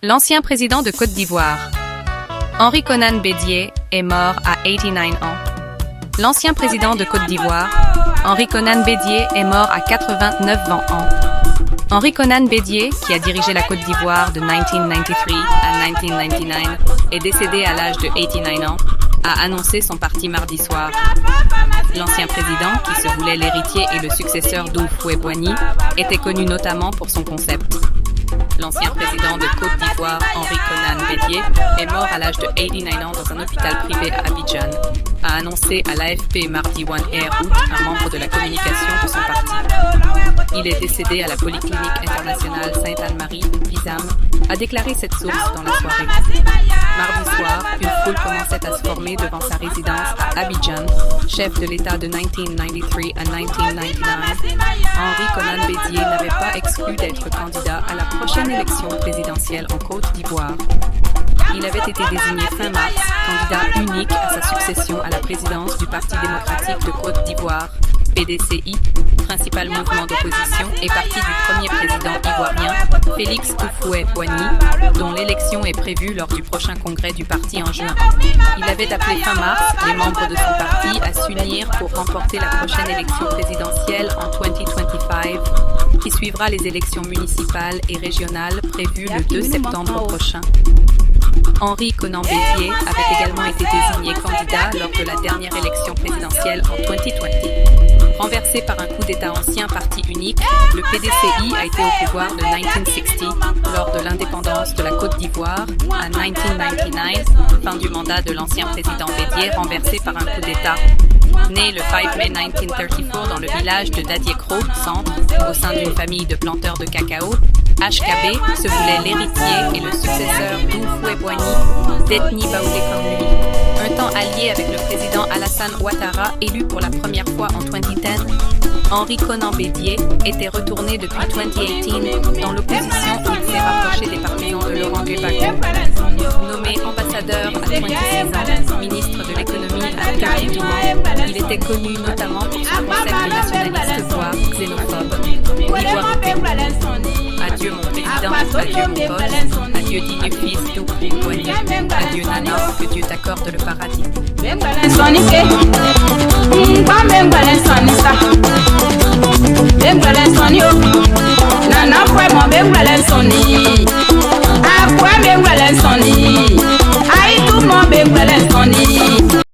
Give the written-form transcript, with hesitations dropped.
L'ancien président de Côte d'Ivoire, Henri Konan Bédié, est mort à 89 ans. L'ancien président de Côte d'Ivoire, Henri Konan Bédié, est mort à 89 ans. Henri Konan Bédié, qui a dirigé la Côte d'Ivoire de 1993 à 1999, est décédé à l'âge de 89 ans, a annoncé son parti mardi soir. L'ancien président, qui se voulait l'héritier et le successeur d'Houphouët-Boigny, était connu notamment pour son concept. L'ancien président de Côte d'Ivoire, Henri Konan Bédié, est mort à l'âge de 89 ans dans un hôpital privé à Abidjan, a annoncé à l'AFP mardi 1 août un membre de la communication de son parti. Il est décédé à la Polyclinique internationale Sainte-Anne-Marie, Pisam, a déclaré cette source dans la soirée. Mardi soir, une foule commençait à se former devant sa résidence à Abidjan, chef de l'État de 1993 à 1999. Henri Konan Bédié n'avait pas exclu d'être candidat à la prochaine élection présidentielle en Côte d'Ivoire. Il avait été désigné fin mars candidat unique à sa succession à la présidence du Parti démocratique de Côte d'Ivoire, PDCI, principal mouvement d'opposition et parti du premier président ivoirien, Félix Houphouët-Boigny, dont l'élection est prévue lors du prochain congrès du parti en juin. Il avait appelé fin mars les membres de son parti à s'unir pour remporter la prochaine élection présidentielle en 2025, qui suivra les élections municipales et régionales prévues le 2 septembre prochain. Henri Konan Bédié avait également été désigné candidat lors de la dernière élection présidentielle en 2020. Renversé par un coup d'État ancien parti unique, le PDCI a été au pouvoir de 1960 lors de l'indépendance de la Côte d'Ivoire à 1999, fin du mandat de l'ancien président Bédié renversé par un coup d'État. Né le 5 mai 1934 dans le village de Dadiekro, centre, au sein d'une famille de planteurs de cacao, HKB se voulait l'héritier et le successeur d'Houphouët-Boigny, d'ethnie baoulé comme lui. Un temps allié avec le président Alassane Ouattara, élu pour la première fois en 2010, Henri Konan Bédié était retourné depuis 2018 dans l'opposition où il s'est rapproché des partisans de Laurent Gbagbo. Nommé ambassadeur à 26 ans, ministre de l'économie à 32 ans, il était connu notamment pour son concept nationaliste voire xénophobe. Adieu mon président, adieu mon pote, adieu digne fils d'Houphouët-Boigny, adieu Nana, que Dieu t'accorde le paradis.